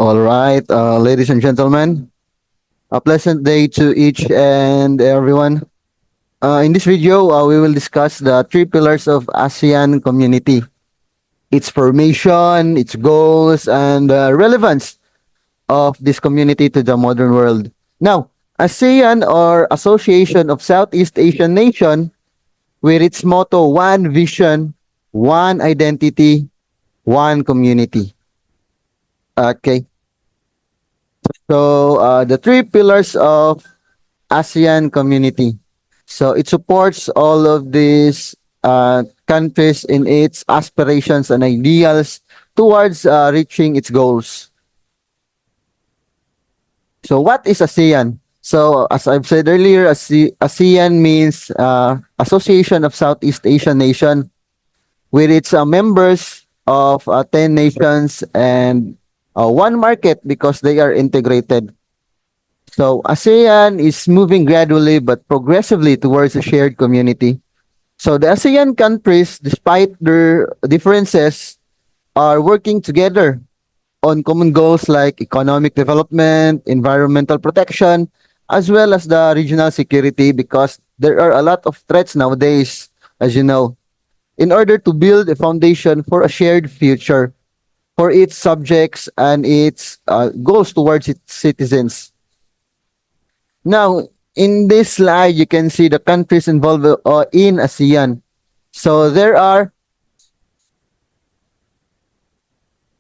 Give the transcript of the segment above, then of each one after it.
All right, ladies and gentlemen, a pleasant day to each and everyone. In this video, we will discuss the three pillars of ASEAN Community, its formation, its goals, and relevance of this community to the modern world. Now, ASEAN, or Association of Southeast Asian Nation, with its motto, one vision, one identity, one community. Okay, so the three pillars of ASEAN Community. So it supports all of these countries in its aspirations and ideals towards reaching its goals. So what is ASEAN? So as I've said earlier, ASEAN means Association of Southeast Asian Nation, with its members of 10 nations and one market because they are integrated. So ASEAN is moving gradually but progressively towards a shared community. So the ASEAN countries, despite their differences, are working together on common goals like economic development, environmental protection, as well as the regional security, because there are a lot of threats nowadays, as you know, in order to build a foundation for a shared future for its subjects and its goals towards its citizens. Now, in this slide, you can see the countries involved in ASEAN. So there are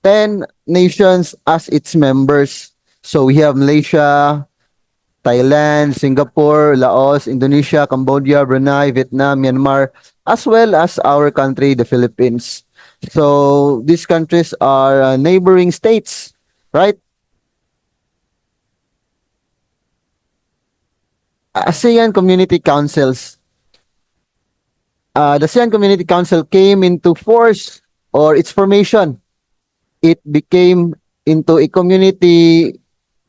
10 nations as its members. So we have Malaysia, Thailand, Singapore, Laos, Indonesia, Cambodia, Brunei, Vietnam, Myanmar, as well as our country, the Philippines. So these countries are neighboring states, right? ASEAN Community Councils. The ASEAN Community Council came into force, or its formation. It became into a community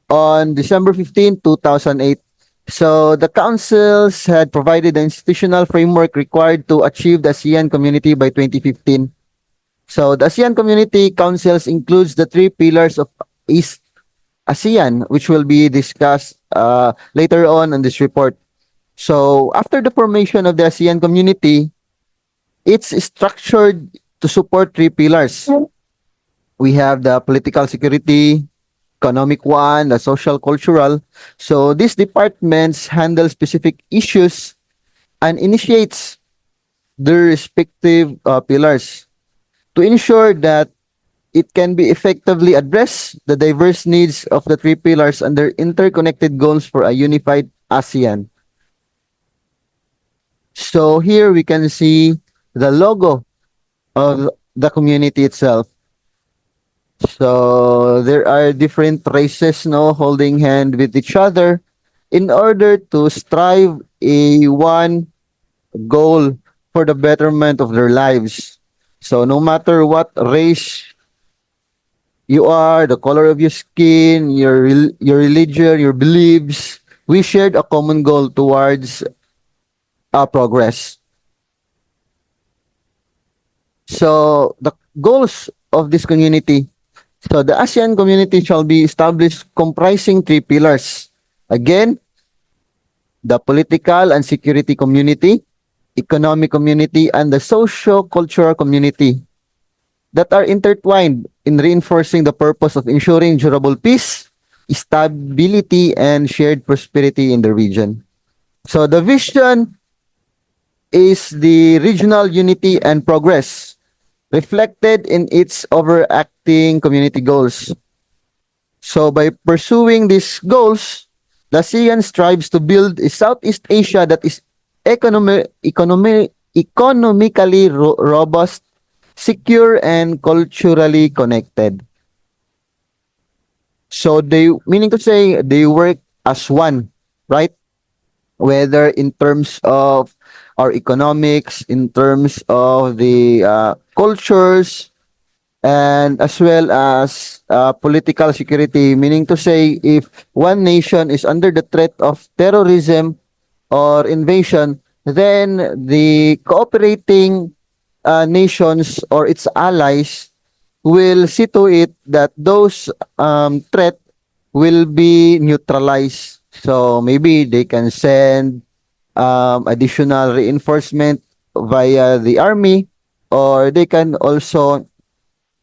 on December 15, 2008. So the councils had provided the institutional framework required to achieve the ASEAN Community by 2015. So the ASEAN Community Councils includes the three pillars of East ASEAN, which will be discussed later on in this report. So after the formation of the ASEAN Community, it's structured to support three pillars. We have the political security, economic one, the social cultural. So these departments handle specific issues and initiates their respective pillars to ensure that it can be effectively address the diverse needs of the three pillars and their interconnected goals for a unified ASEAN. So here we can see the logo of the community itself. So there are different races no holding hand with each other in order to strive a one goal for the betterment of their lives. So no matter what race you are, the color of your skin, your religion, your beliefs, we shared a common goal towards progress. So the goals of this community. So the ASEAN community shall be established comprising three pillars. Again, the political and security community, economic community, and the socio-cultural community that are intertwined in reinforcing the purpose of ensuring durable peace, stability, and shared prosperity in the region. So the vision is the regional unity and progress reflected in its overarching community goals. So by pursuing these goals, the ASEAN strives to build a Southeast Asia that is economically robust, secure, and culturally connected. So they, meaning to say, they work as one, right? Whether in terms of our economics, in terms of the cultures, and as well as political security, meaning to say, if one nation is under the threat of terrorism or invasion, then the cooperating nations or its allies will see to it that those threat will be neutralized. So maybe they can send additional reinforcement via the army, or they can also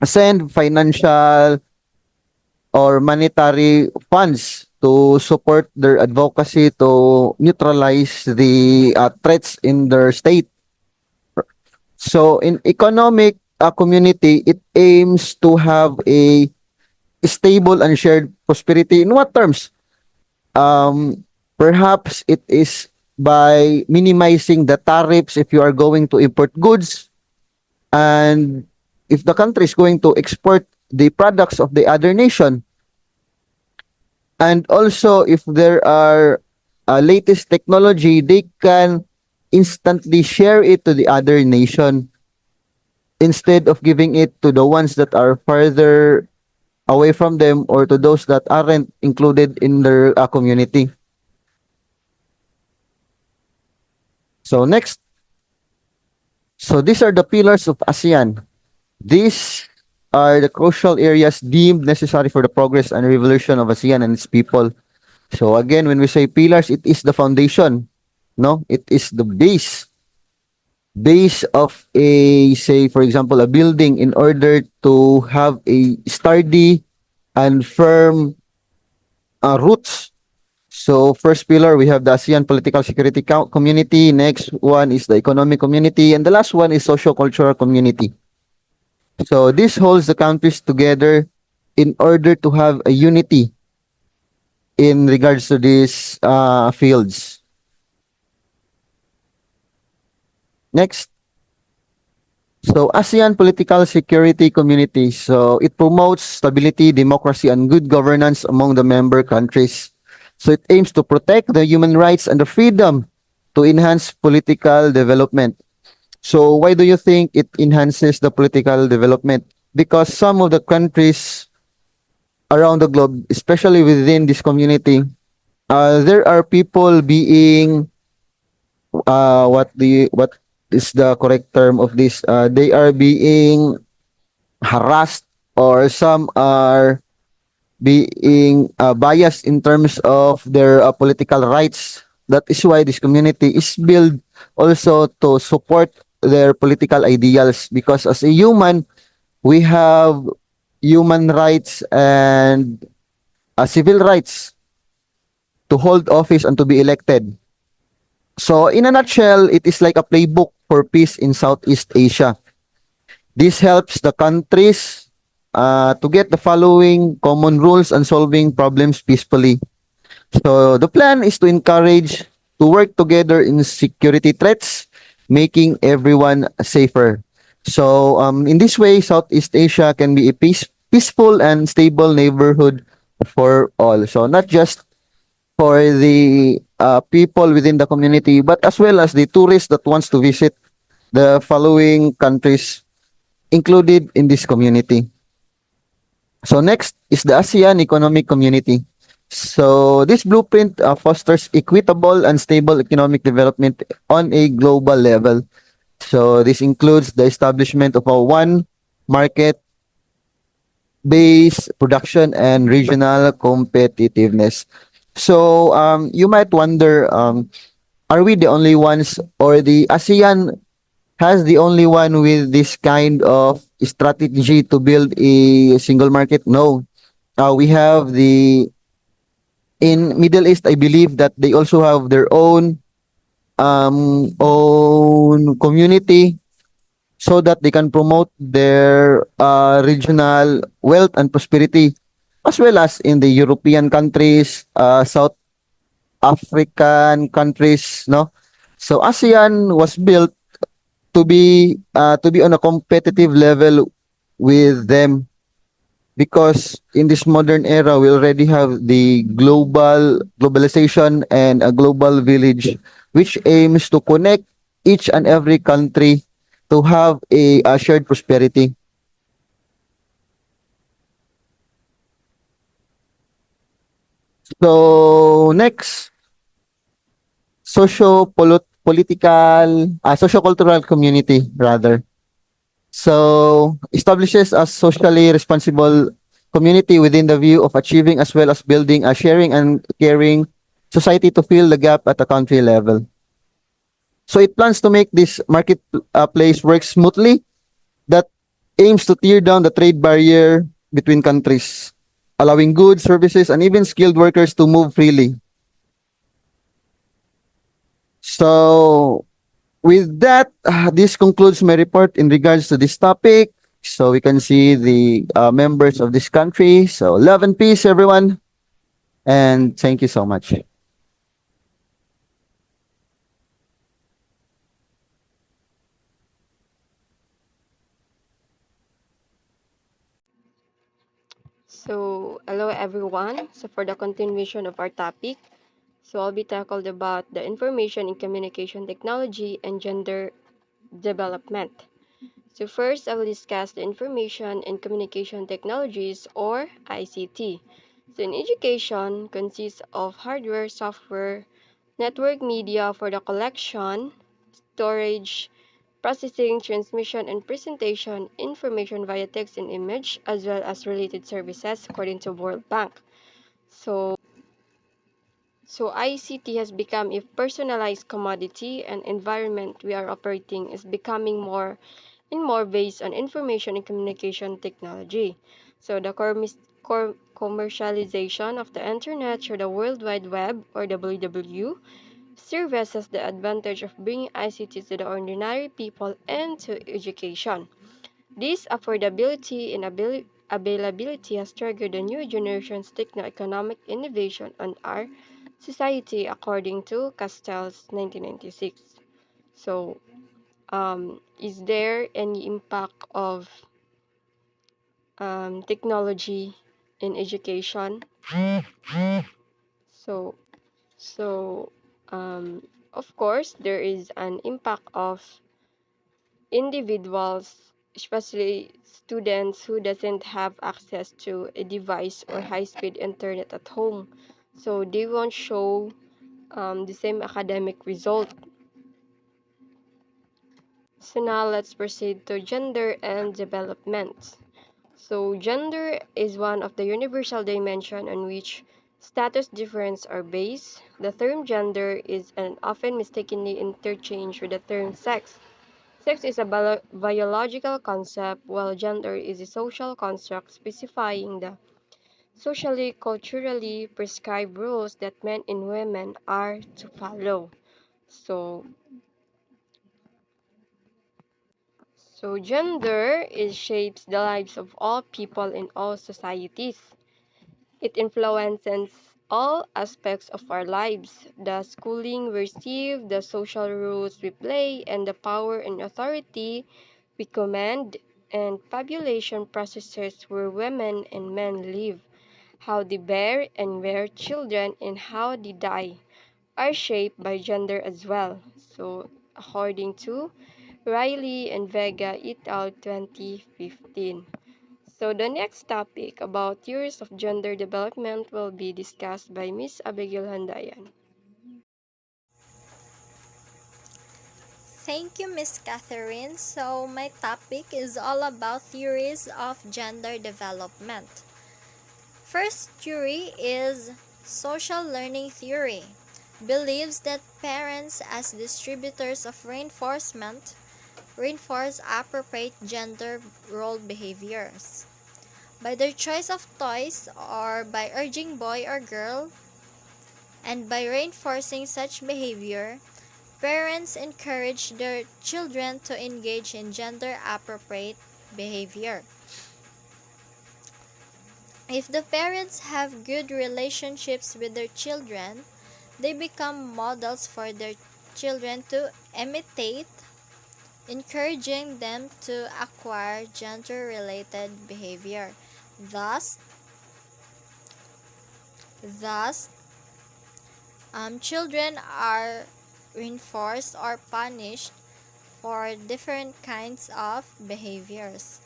send financial or monetary funds to support their advocacy to neutralize the threats in their state. So in economic community, it aims to have a stable and shared prosperity. In what terms? Perhaps it is by minimizing the tariffs if you are going to import goods, and if the country is going to export the products of the other nation, and also if there are latest technology, they can instantly share it to the other nation instead of giving it to the ones that are further away from them or to those that aren't included in their community. So next, so these are the pillars of ASEAN. These are the crucial areas deemed necessary for the progress and revolution of ASEAN and its people. So again, when we say pillars, it is the foundation, no? It is the base of a, say for example, a building in order to have a sturdy and firm roots. So first pillar, we have the ASEAN political security community. Next one is the economic community. And the last one is social-cultural community. So this holds the countries together in order to have a unity in regards to these fields. Next. So ASEAN political security community. So it promotes stability, democracy, and good governance among the member countries. So it aims to protect the human rights and the freedom to enhance political development. So why do you think it enhances the political development? Because some of the countries around the globe, especially within this community, there are people being what is the correct term of this? They are being harassed, or some are being biased in terms of their political rights. That is why this community is built also to support their political ideals, because as a human, we have human rights and civil rights to hold office and to be elected. So in a nutshell, it is like a playbook for peace in Southeast Asia. This helps the countries to get the following common rules and solving problems peacefully. So the plan is to encourage to work together in security threats, making everyone safer. So in this way, Southeast Asia can be a peaceful and stable neighborhood for all. So not just for the people within the community, but as well as the tourists that wants to visit the following countries included in this community. So next is the ASEAN Economic Community. So this blueprint fosters equitable and stable economic development on a global level. So this includes the establishment of a one market base production and regional competitiveness. So you might wonder, are we the only ones, or the ASEAN has the only one with this kind of strategy to build a single market? No. We have the in Middle East, I believe that they also have their own community so that they can promote their regional wealth and prosperity, as well as in the European countries, South African countries, no? So ASEAN was built to be on a competitive level with them, because in this modern era we already have the globalization and a global village which aims to connect each and every country to have a shared prosperity. So next, socio-political, socio-cultural community rather. So, establishes a socially responsible community within the view of achieving as well as building a sharing and caring society to fill the gap at the country level. So it plans to make this marketplace work smoothly that aims to tear down the trade barrier between countries, allowing goods, services, and even skilled workers to move freely. So with that, this concludes my report in regards to this topic. So we can see the members of this country. So love and peace, everyone. And thank you so much. So, hello everyone. So, for the continuation of our topic, I'll be tackled about the information and communication technology and gender development. So, first, I will discuss the information and communication technologies or ICT. So, in education, consists of hardware, software, network media for the collection, storage, processing, transmission, and presentation information via text and image, as well as related services according to World Bank. So, ICT has become a personalized commodity and environment we are operating is becoming more and more based on information and communication technology. So the commercialization of the internet through the World Wide Web or WW serves as the advantage of bringing ICT to the ordinary people and to education. This affordability and availability has triggered a new generation's techno-economic innovation on our society according to Castell's 1996. So, is there any impact of technology in education? So, so of course, there is an impact of individuals, especially students who doesn't have access to a device or high-speed internet at home. So they won't show the same academic result. So now let's proceed to gender and development. So gender is one of the universal dimension on which status difference are based. The term gender is an often mistakenly interchanged with the term sex. Sex is a biological concept, while gender is a social construct specifying the socially, culturally prescribed rules that men and women are to follow. So, gender is shapes the lives of all people in all societies. It influences all aspects of our lives, the schooling we receive, the social roles we play, and the power and authority we command, and population processes where women and men live, how they bear and rear children, and how they die, are shaped by gender as well. So, according to Riley and Vega et al. 2015. So the next topic about theories of gender development will be discussed by Miss Abigail Handayan. Thank you, Miss Catherine. So, my topic is all about theories of gender development. First theory is social learning theory. Believes that parents as distributors of reinforce appropriate gender role behaviors. By their choice of toys or by urging boy or girl and by reinforcing such behavior, parents encourage their children to engage in gender appropriate behavior. If the parents have good relationships with their children, they become models for their children to imitate, encouraging them to acquire gender related behavior. Thus, thus children are reinforced or punished for different kinds of behaviors.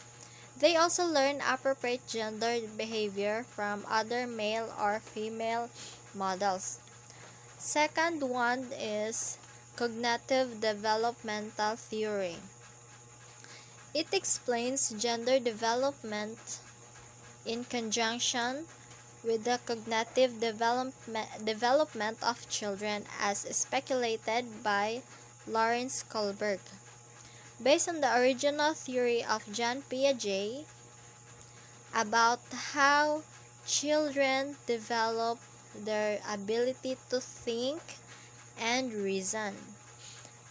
They also learn appropriate gender behavior from other male or female models. Second one is cognitive developmental theory. It explains gender development in conjunction with the cognitive development of children as speculated by Lawrence Kohlberg. Based on the original theory of Jean Piaget about how children develop their ability to think and reason.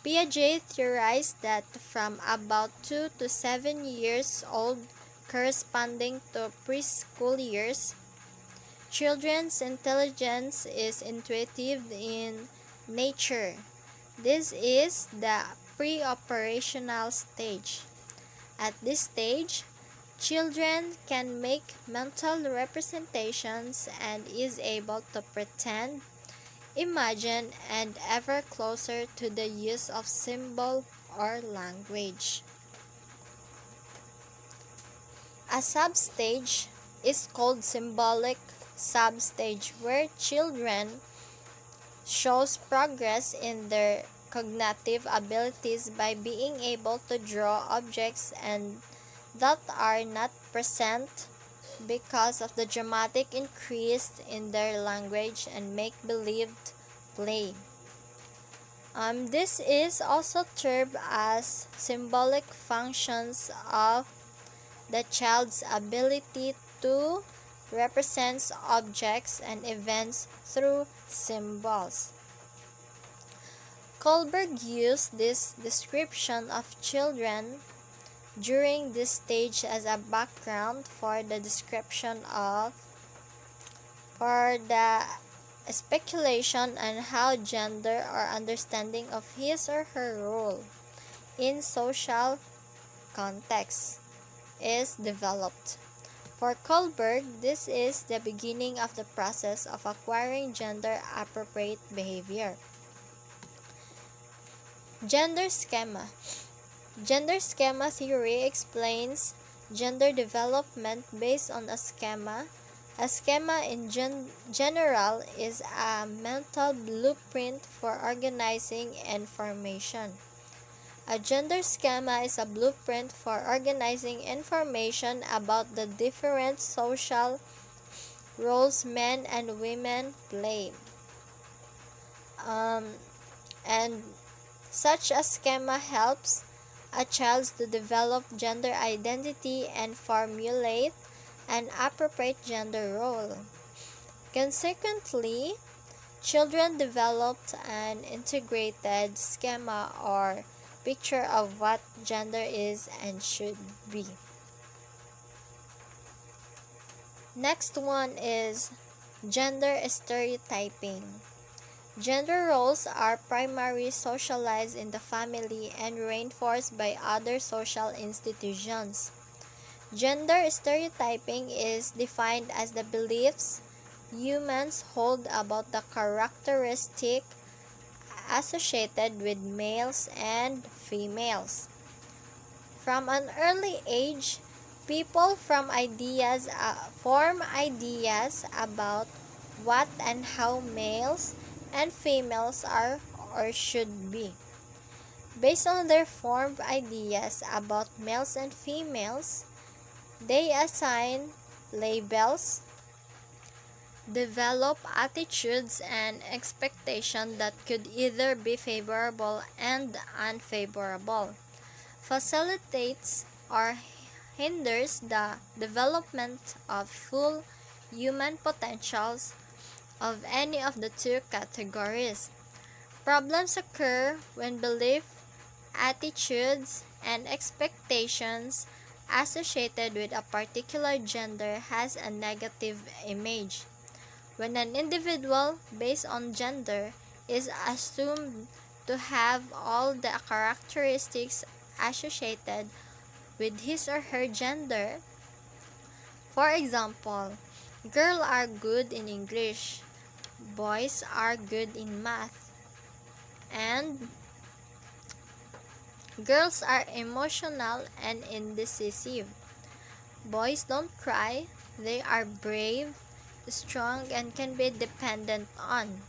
Piaget theorized that from about 2 to 7 years old, corresponding to preschool years, children's intelligence is intuitive in nature. This is the pre-operational stage. At this stage, children can make mental representations and is able to pretend, imagine, and ever closer to the use of symbol or language. A substage is called symbolic substage, where children shows progress in their cognitive abilities by being able to draw objects and that are not present because of the dramatic increase in their language and make-believe play. This is also termed as symbolic functions of the child's ability to represent objects and events through symbols. Kohlberg used this description of children during this stage as a background for the speculation on how gender or understanding of his or her role in social context is developed. For Kohlberg, this is the beginning of the process of acquiring gender-appropriate behavior. Gender schema. Gender schema theory explains gender development based on a schema. A schema in general is a mental blueprint for organizing information. A gender schema is a blueprint for organizing information about the different social roles men and women play. And such a schema helps a child to develop gender identity and formulate an appropriate gender role. Consequently, children developed an integrated schema or picture of what gender is and should be. Next one is gender stereotyping. Gender roles are primarily socialized in the family and reinforced by other social institutions. Gender stereotyping is defined as the beliefs humans hold about the characteristic associated with males and females. From an early age, people form ideas about what and how males and females are or should be. Based on their formed ideas about males and females, they assign labels, develop attitudes and expectations that could either be favorable and unfavorable, facilitates or hinders the development of full human potentials of any of the two categories. Problems occur when belief, attitudes, and expectations associated with a particular gender has a negative image. When an individual, based on gender, is assumed to have all the characteristics associated with his or her gender, for example, girls are good in English, boys are good in math, and girls are emotional and indecisive. Boys don't cry, they are brave, strong, and can be depended on.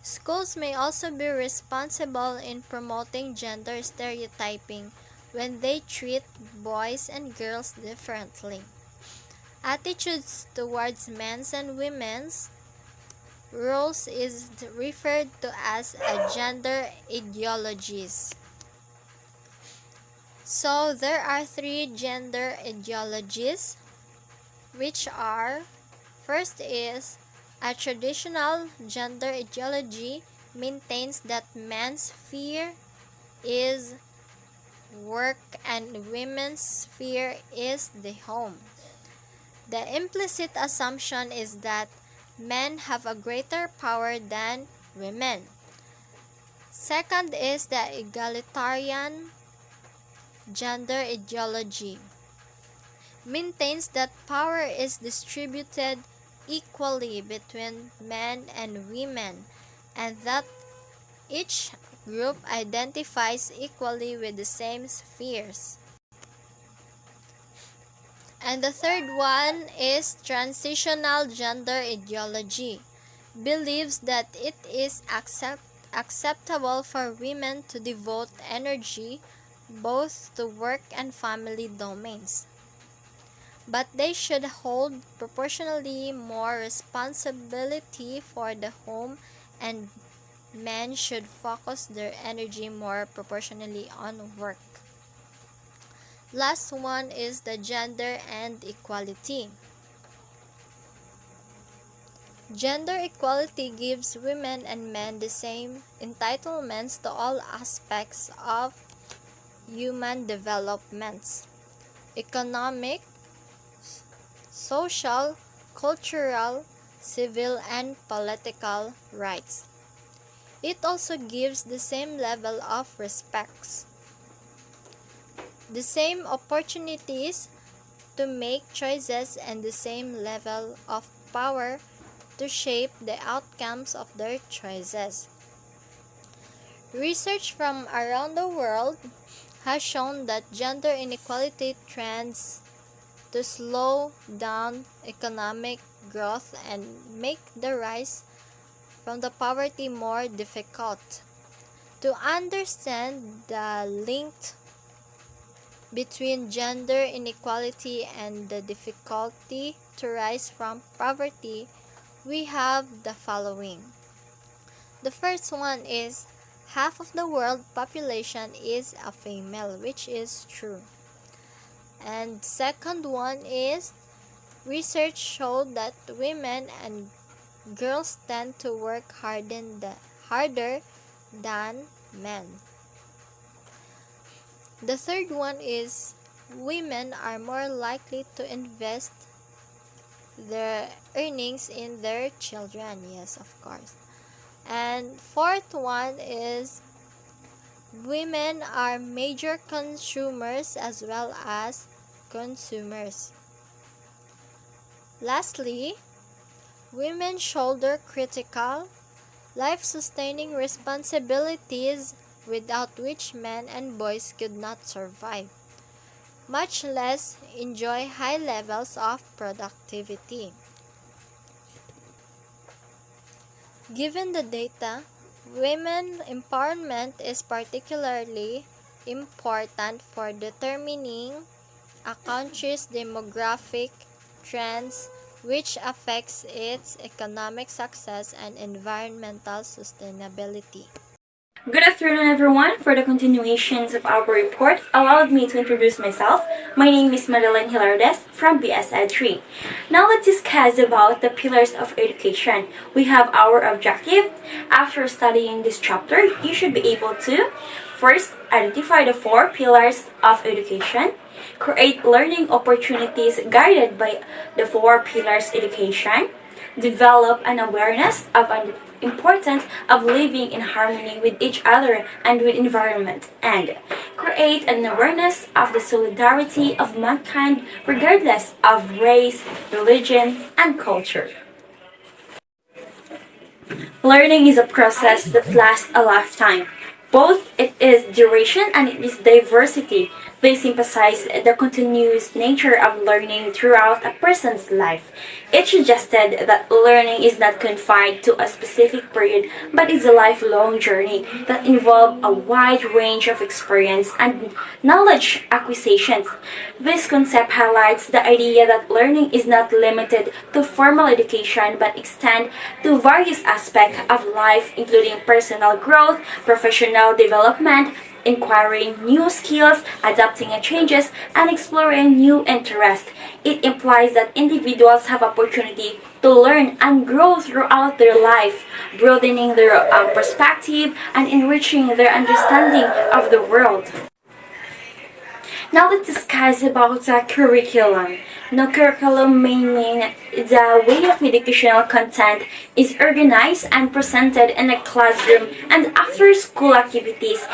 Schools may also be responsible in promoting gender stereotyping when they treat boys and girls differently. Attitudes towards men's and women's roles is referred to as a gender ideologies. So there are three gender ideologies, which are: first is a traditional gender ideology maintains that men's sphere is work and women's sphere is the home. The implicit assumption is that men have a greater power than women. Second is the egalitarian gender ideology. Maintains that power is distributed equally between men and women, and that each group identifies equally with the same spheres. And the third one is transitional gender ideology. Believes that it is acceptable for women to devote energy both to work and family domains, but they should hold proportionally more responsibility for the home, and men should focus their energy more proportionally on work. Last one is the gender and equality. Gender equality gives women and men the same entitlements to all aspects of human developments: economic, social, cultural, civil, and political rights. It also gives the same level of respects, the same opportunities to make choices, and the same level of power to shape the outcomes of their choices. Research from around the world has shown that gender inequality trends to slow down economic growth and make the rise from the poverty more difficult. To understand the link between gender inequality and the difficulty to rise from poverty, we have the following. The first one is half of the world population is a female, which is true. And second one is research showed that women and girls tend to work harder than men. The third one is women are more likely to invest their earnings in their children. Yes, of course. And fourth one is women are major consumers as well as consumers. Lastly, women shoulder critical, life-sustaining responsibilities without which men and boys could not survive, much less enjoy high levels of productivity. Given the data, women empowerment is particularly important for determining a country's demographic trends, which affects its economic success and environmental sustainability. Good afternoon, everyone. For the continuations of our report, allowed me to introduce myself. My name is Madeline Hilardes from BS Ed 3. Now let's discuss about the pillars of education. We have our objective. After studying this chapter, you should be able to first identify the four pillars of education, create learning opportunities guided by the four pillars education, develop an awareness of an importance of living in harmony with each other and with environment, and create an awareness of the solidarity of mankind regardless of race, religion, and culture. Learning is a process that lasts a lifetime. Both it is duration and it is diversity. This emphasized the continuous nature of learning throughout a person's life. It suggested that learning is not confined to a specific period but is a lifelong journey that involves a wide range of experience and knowledge acquisitions. This concept highlights the idea that learning is not limited to formal education but extends to various aspects of life, including personal growth, professional development, acquiring new skills, adapting to changes, and exploring new interests. It implies that individuals have opportunity to learn and grow throughout their life, broadening their perspective and enriching their understanding of the world. Now let's discuss about the curriculum. Now, curriculum may mean the way of educational content is organized and presented in a classroom and after school activities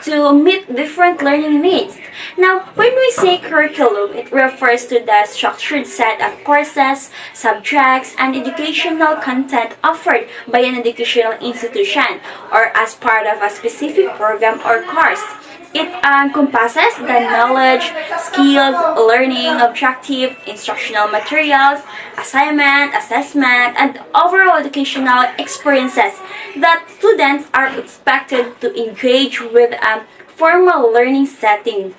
to meet different learning needs. Now, when we say curriculum, it refers to the structured set of courses, subjects, and educational content offered by an educational institution or as part of a specific program or course. It encompasses the knowledge, skills, learning objective, instructional materials, assignment, assessment, and overall educational experiences that students are expected to engage with a formal learning setting.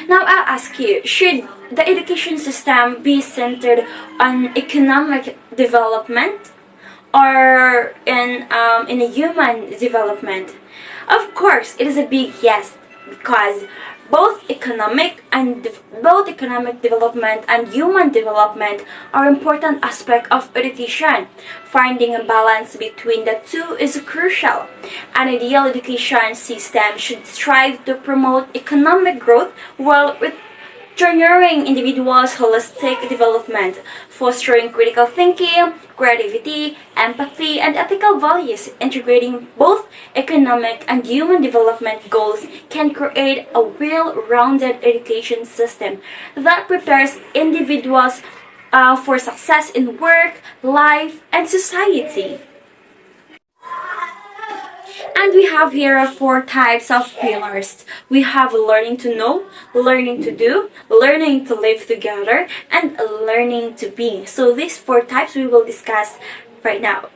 Now I'll ask you, should the education system be centered on economic development or in a human development? Of course, it is a big yes because both economic development and human development are important aspects of education. Finding a balance between the two is crucial. An ideal education system should strive to promote economic growth while nurturing individuals' holistic development, fostering critical thinking, creativity, empathy, and ethical values. Integrating both economic and human development goals can create a well-rounded education system that prepares individuals for success in work, life, and society. And we have here four types of pillars. We have learning to know, learning to do, learning to live together, and learning to be. So these four types we will discuss right now.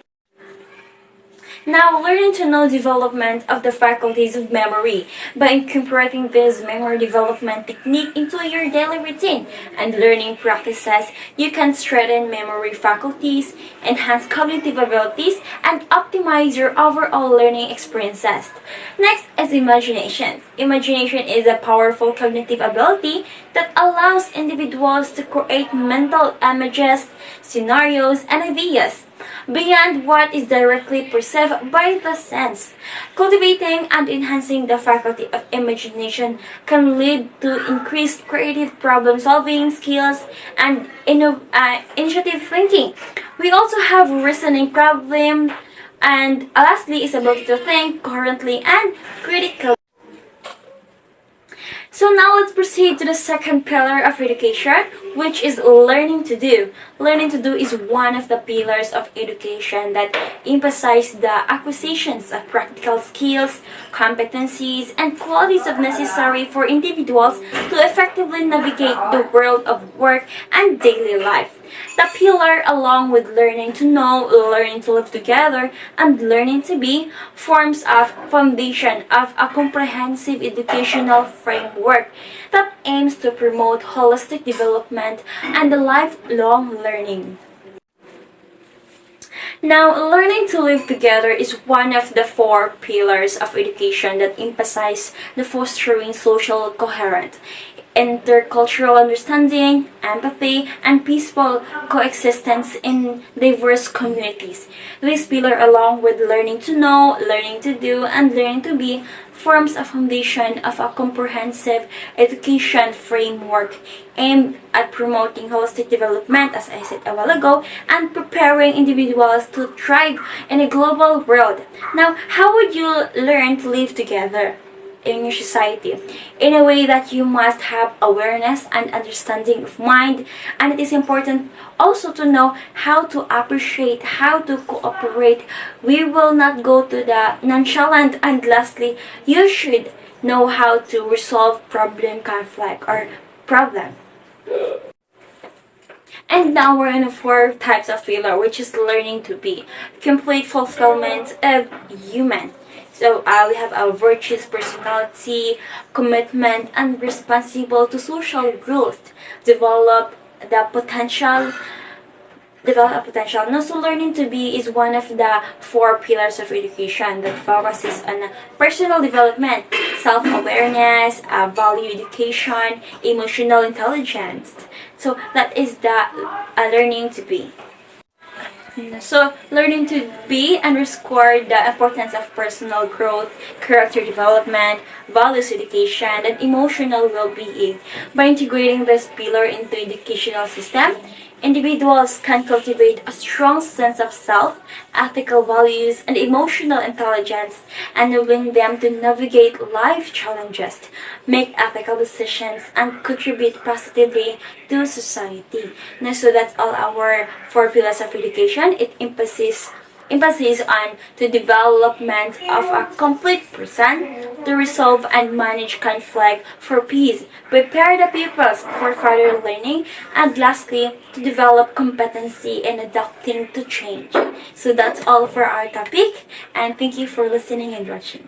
Now, learning to know development of the faculties of memory by incorporating this memory development technique into your daily routine and learning practices, you can strengthen memory faculties, enhance cognitive abilities, and optimize your overall learning experiences. Next is imagination. Imagination is a powerful cognitive ability that allows individuals to create mental images, scenarios, and ideas beyond what is directly perceived by the sense. Cultivating and enhancing the faculty of imagination can lead to increased creative problem solving skills and initiative thinking. We also have reasoning problem and lastly is ability to think coherently and critically. So now let's proceed to the second pillar of education, which is learning to do. Learning to do is one of the pillars of education that emphasizes the acquisitions of practical skills, competencies, and qualities of necessary for individuals to effectively navigate the world of work and daily life. The pillar, along with learning to know, learning to live together, and learning to be, forms a foundation of a comprehensive educational framework that aims to promote holistic development and lifelong learning. Now, learning to live together is one of the four pillars of education that emphasize the fostering social coherence, intercultural understanding, empathy, and peaceful coexistence in diverse communities. This pillar, along with learning to know, learning to do, and learning to be, forms a foundation of a comprehensive education framework aimed at promoting holistic development, as I said a while ago, and preparing individuals to thrive in a global world. Now, how would you learn to live together in your society? In a way that you must have awareness and understanding of mind, and it is important also to know how to appreciate, how to cooperate. We will not go to the nonchalant, and lastly, you should know how to resolve problem, conflict, or problem. And now we're in the four types of failure, which is learning to be complete fulfillment of human. So we have our virtuous personality, commitment, and responsible to social growth, develop the potential develop potential. Now, so learning to be is one of the four pillars of education that focuses on personal development, self-awareness, value education, emotional intelligence. So that is the learning to be. So, learning to be underscore the importance of personal growth, character development, values education, and emotional well-being. By integrating this pillar into educational system, individuals can cultivate a strong sense of self, ethical values, and emotional intelligence, enabling them to navigate life challenges, make ethical decisions, and contribute positively to society. Now, so that's all our four pillars of education. It emphasis on the development of a complete person to resolve and manage conflict for peace, prepare the pupils for further learning, and lastly, to develop competency in adapting to change. So that's all for our topic, and thank you for listening and watching.